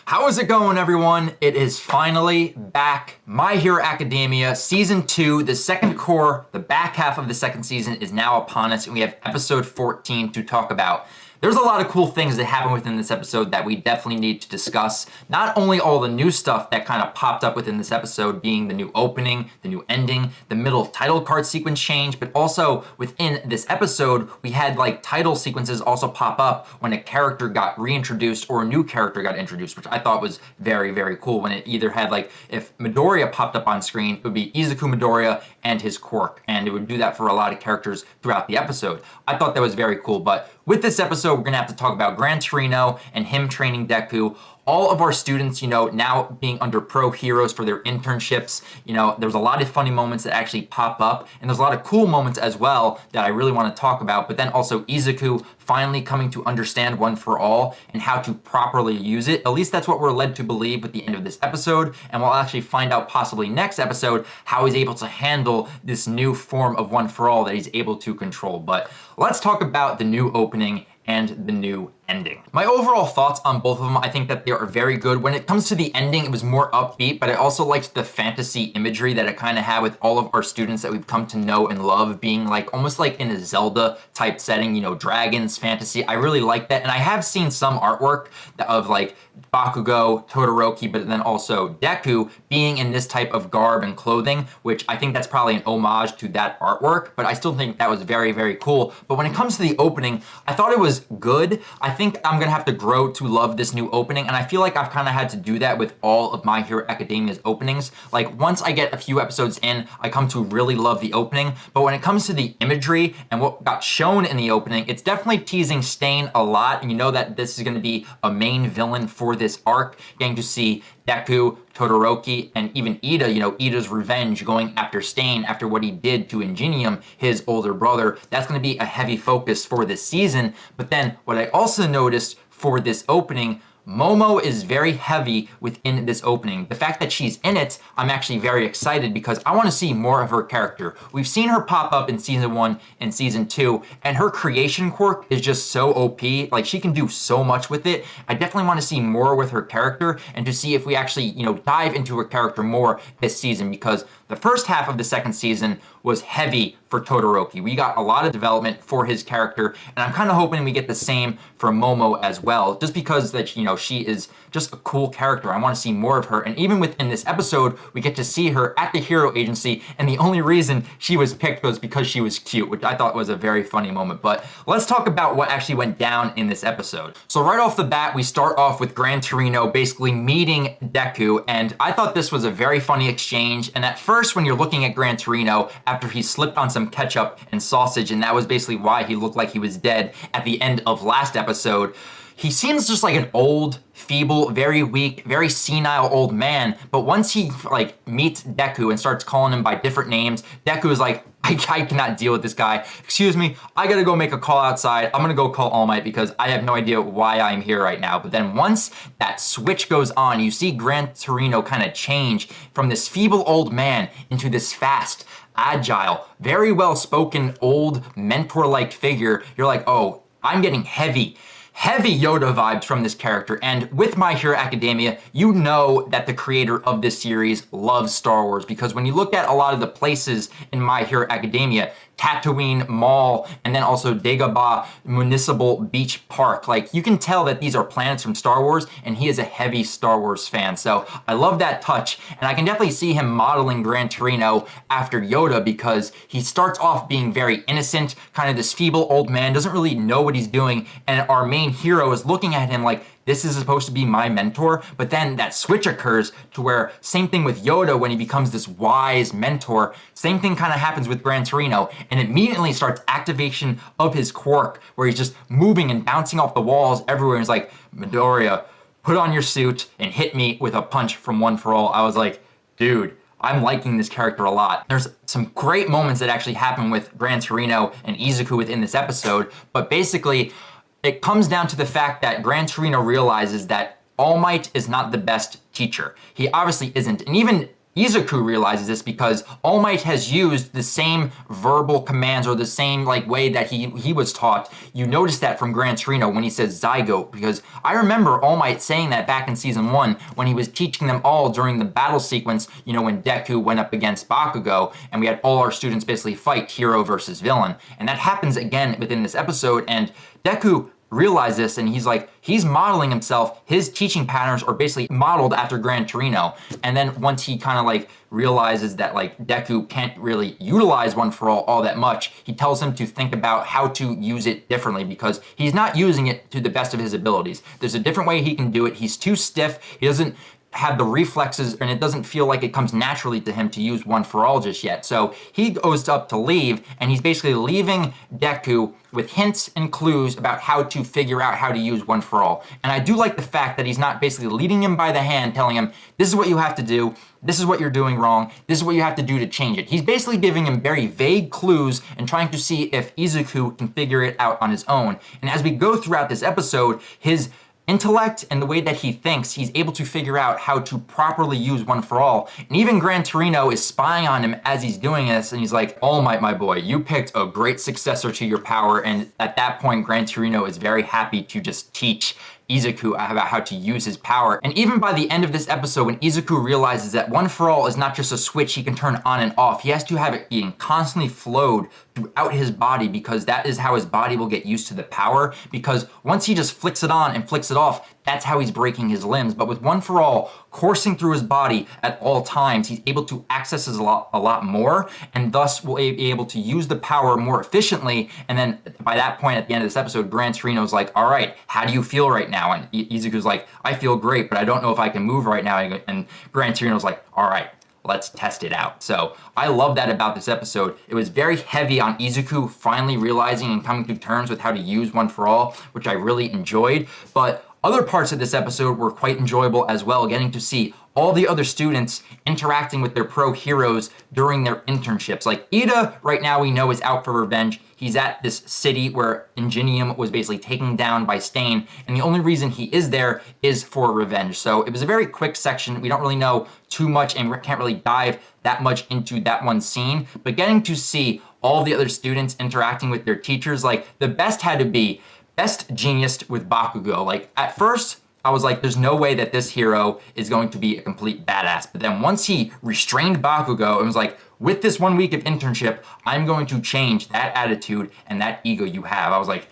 How is it going, everyone? It is finally back. My Hero Academia Season 2, the second core, the back half of the second season is now upon us, and we have episode 14 to talk about. There's a lot of cool things that happen within this episode that we definitely need to discuss. Not only all the new stuff that kind of popped up within this episode, being the new opening, the new ending, the middle title card sequence change, but also within this episode, we had like title sequences also pop up when a character got reintroduced or a new character got introduced, which I thought was very, very cool. When it either had like, if Midoriya popped up on screen, it would be Izuku Midoriya and his quirk, and it would do that for a lot of characters throughout the episode. I thought that was very cool, but with this episode, we're gonna have to talk about Gran Torino and him training Deku. All of our students, now being under pro heroes for their internships. There's a lot of funny moments that actually pop up, and there's a lot of cool moments as well that I really want to talk about, but then also Izuku finally coming to understand One for All and how to properly use it. At least that's what we're led to believe with the end of this episode, and we'll actually find out possibly next episode how he's able to handle this new form of One for All that he's able to control. But let's talk about the new opening and the new ending. My overall thoughts on both of them, I think that they are very good. When it comes to the ending, it was more upbeat, but I also liked the fantasy imagery that it kind of had with all of our students that we've come to know and love, being like almost like in a Zelda type setting, dragons, fantasy. I really like that, and I have seen some artwork of like Bakugo, Todoroki, but then also Deku being in this type of garb and clothing, which I think that's probably an homage to that artwork, but I still think that was very, very cool. But when it comes to the opening, I thought it was good. I think I'm gonna have to grow to love this new opening, and I feel like I've kind of had to do that with all of My Hero Academia's openings. Like, once I get a few episodes in, I come to really love the opening, but when it comes to the imagery and what got shown in the opening, it's definitely teasing Stain a lot, and you know that this is gonna be a main villain for this arc, getting to see Deku, Todoroki, and even Ida, Ida's revenge going after Stain after what he did to Ingenium, his older brother. That's going to be a heavy focus for this season. But then what I also noticed for this opening, Momo is very heavy within this opening. The fact that she's in it, I'm actually very excited because I want to see more of her character. We've seen her pop up in Season 1 and Season 2, and her creation quirk is just so OP. Like, she can do so much with it. I definitely want to see more with her character and to see if we actually, dive into her character more this season, because the first half of the second season was heavy for Todoroki. We got a lot of development for his character, and I'm kind of hoping we get the same for Momo as well, just because that, she is just a cool character. I want to see more of her, and even within this episode, we get to see her at the Hero Agency, and the only reason she was picked was because she was cute, which I thought was a very funny moment. But let's talk about what actually went down in this episode. So right off the bat, we start off with Gran Torino basically meeting Deku, and I thought this was a very funny exchange. And at first, when you're looking at Gran Torino, after he slipped on some ketchup and sausage, and that was basically why he looked like he was dead at the end of last episode, he seems just like an old, feeble, very weak, very senile old man. But once he meets Deku and starts calling him by different names, Deku is like, I cannot deal with this guy. Excuse me, I gotta go make a call outside. I'm gonna go call All Might because I have no idea why I'm here right now. But then once that switch goes on, you see Gran Torino kind of change from this feeble old man into this fast, agile, very well-spoken, old, mentor-like figure. You're like, oh, I'm getting heavy Yoda vibes from this character. And with My Hero Academia, you know that the creator of this series loves Star Wars, because when you look at a lot of the places in My Hero Academia, Tatooine Mall, and then also Dagobah Municipal Beach Park, you can tell that these are planets from Star Wars, and he is a heavy Star Wars fan. So I love that touch, and I can definitely see him modeling Gran Torino after Yoda, because he starts off being very innocent, kind of this feeble old man, doesn't really know what he's doing, and our main hero is looking at him like, this is supposed to be my mentor. But then that switch occurs to where, same thing with Yoda when he becomes this wise mentor, same thing kind of happens with Gran Torino, and immediately starts activation of his quirk, where he's just moving and bouncing off the walls everywhere. And he's like, Midoriya, put on your suit and hit me with a punch from One for All. I was like, dude, I'm liking this character a lot. There's some great moments that actually happen with Gran Torino and Izuku within this episode, but basically, it comes down to the fact that Gran Torino realizes that All Might is not the best teacher. He obviously isn't. And even Izuku realizes this because All Might has used the same verbal commands or the same like way that he was taught. You notice that from Gran Torino when he says zygote, because I remember All Might saying that back in season 1 when he was teaching them all during the battle sequence, you know, when Deku went up against Bakugo and we had all our students basically fight hero versus villain. And that happens again within this episode, and Deku realize this, and he's modeling himself. His teaching patterns are basically modeled after Gran Torino. And then once he kind of like realizes that like Deku can't really utilize One For All that much, he tells him to think about how to use it differently because he's not using it to the best of his abilities. There's a different way he can do it. He's too stiff. He doesn't have the reflexes, and it doesn't feel like it comes naturally to him to use One For All just yet. So he goes up to leave, and he's basically leaving Deku with hints and clues about how to figure out how to use One For All. And I do like the fact that he's not basically leading him by the hand, telling him, this is what you have to do, this is what you're doing wrong, this is what you have to do to change it. He's basically giving him very vague clues and trying to see if Izuku can figure it out on his own. And as we go throughout this episode, his intellect and the way that he thinks, he's able to figure out how to properly use One For All. And even Gran Torino is spying on him as he's doing this, and he's like, All Might, my boy, you picked a great successor to your power. And at that point, Gran Torino is very happy to just teach Izuku about how to use his power. And even by the end of this episode, when Izuku realizes that One For All is not just a switch he can turn on and off, he has to have it being constantly flowed throughout his body, because that is how his body will get used to the power. Because once he just flicks it on and flicks it off, that's how he's breaking his limbs. But with One For All coursing through his body at all times, he's able to access a lot more, and thus will be able to use the power more efficiently. And then by that point, at the end of this episode, Gran Torino's like, all right, how do you feel right now? And Izuku's like, I feel great, but I don't know if I can move right now. And Gran Torino's like, all right, let's test it out. So I love that about this episode. It was very heavy on Izuku finally realizing and coming to terms with how to use One For All, which I really enjoyed. But other parts of this episode were quite enjoyable as well, getting to see all the other students interacting with their pro heroes during their internships. Like Ida, right now we know, is out for revenge. He's at this city where Ingenium was basically taken down by Stain, and the only reason he is there is for revenge. So it was a very quick section. We don't really know too much and can't really dive that much into that one scene, but getting to see all the other students interacting with their teachers, like the best had to be Best Genius with Bakugo. Like at first, I was like, there's no way that this hero is going to be a complete badass. But then once he restrained Bakugo and was like, with this 1 week of internship, I'm going to change that attitude and that ego you have. I was like,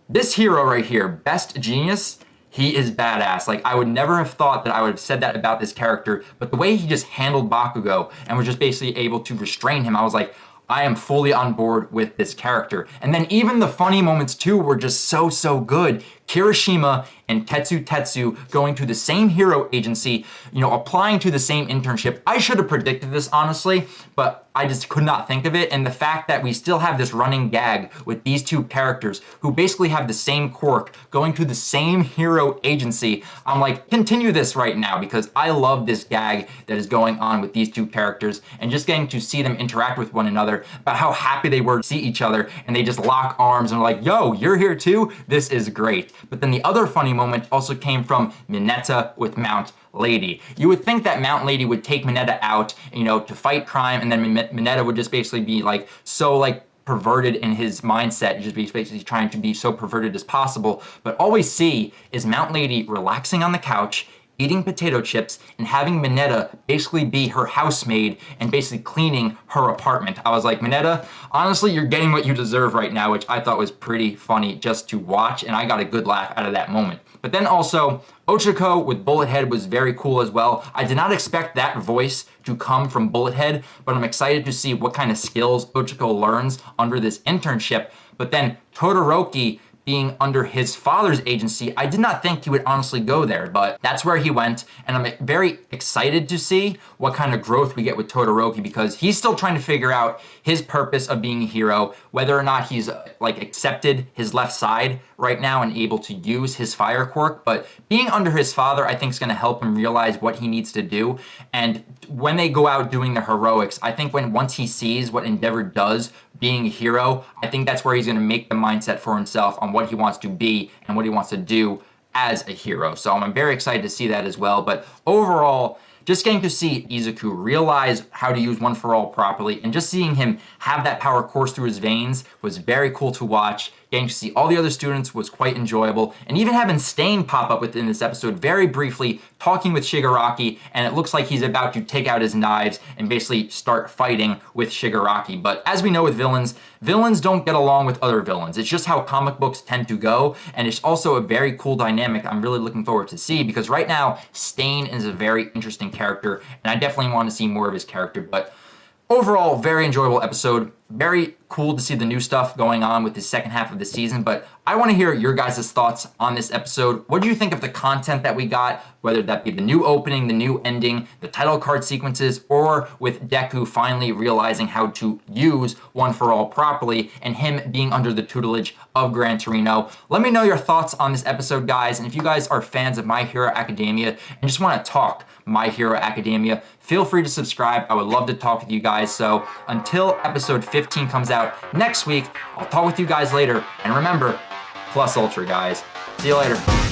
this hero right here, Best Genius, he is badass. Like I would never have thought that I would have said that about this character, but the way he just handled Bakugo and was just basically able to restrain him, I was like, I am fully on board with this character. And then even the funny moments too were just so good. Kirishima and Tetsu going to the same hero agency, you know, applying to the same internship. I should have predicted this, honestly, but I just could not think of it. And the fact that we still have this running gag with these two characters who basically have the same quirk going to the same hero agency, I'm like, continue this right now, because I love this gag that is going on with these two characters, and just getting to see them interact with one another about how happy they were to see each other, and they just lock arms and are like, yo, you're here too? This is great. But then the other funny moment also came from Mineta with Mount Lady. You would think that Mount Lady would take Mineta out, you know, to fight crime, and then Mineta would just basically be like so like perverted in his mindset, just basically trying to be so perverted as possible. But all we see is Mount Lady relaxing on the couch, eating potato chips, and having Mineta basically be her housemaid and basically cleaning her apartment. I was like, Mineta, honestly, you're getting what you deserve right now, which I thought was pretty funny just to watch, and I got a good laugh out of that moment. But then also, Ochako with Bullethead was very cool as well. I did not expect that voice to come from Bullethead, but I'm excited to see what kind of skills Ochako learns under this internship. But then Todoroki being under his father's agency, I did not think he would honestly go there, but that's where he went, and I'm very excited to see what kind of growth we get with Todoroki, because he's still trying to figure out his purpose of being a hero, whether or not he's like accepted his left side right now and able to use his fire quirk. But being under his father, I think, is going to help him realize what he needs to do. And when they go out doing the heroics, I think once he sees what Endeavor does being a hero, I think that's where he's going to make the mindset for himself on what he wants to be and what he wants to do as a hero. So I'm very excited to see that as well. But overall, just getting to see Izuku realize how to use One For All properly, and just seeing him have that power course through his veins was very cool to watch. Getting to see all the other students was quite enjoyable, and even having Stain pop up within this episode very briefly, talking with Shigaraki, and it looks like he's about to take out his knives and basically start fighting with Shigaraki. But as we know with villains, villains don't get along with other villains. It's just how comic books tend to go, and it's also a very cool dynamic I'm really looking forward to see, because right now, Stain is a very interesting character, and I definitely want to see more of his character. But overall, very enjoyable episode. Very cool to see the new stuff going on with the second half of the season, but I want to hear your guys' thoughts on this episode. What do you think of the content that we got, whether that be the new opening, the new ending, the title card sequences, or with Deku finally realizing how to use One For All properly and him being under the tutelage of Gran Torino? Let me know your thoughts on this episode, guys, and if you guys are fans of My Hero Academia and just want to talk My Hero Academia, feel free to subscribe. I would love to talk with you guys. So until episode 15 comes out next week, I'll talk with you guys later. And remember, plus ultra, guys. See you later.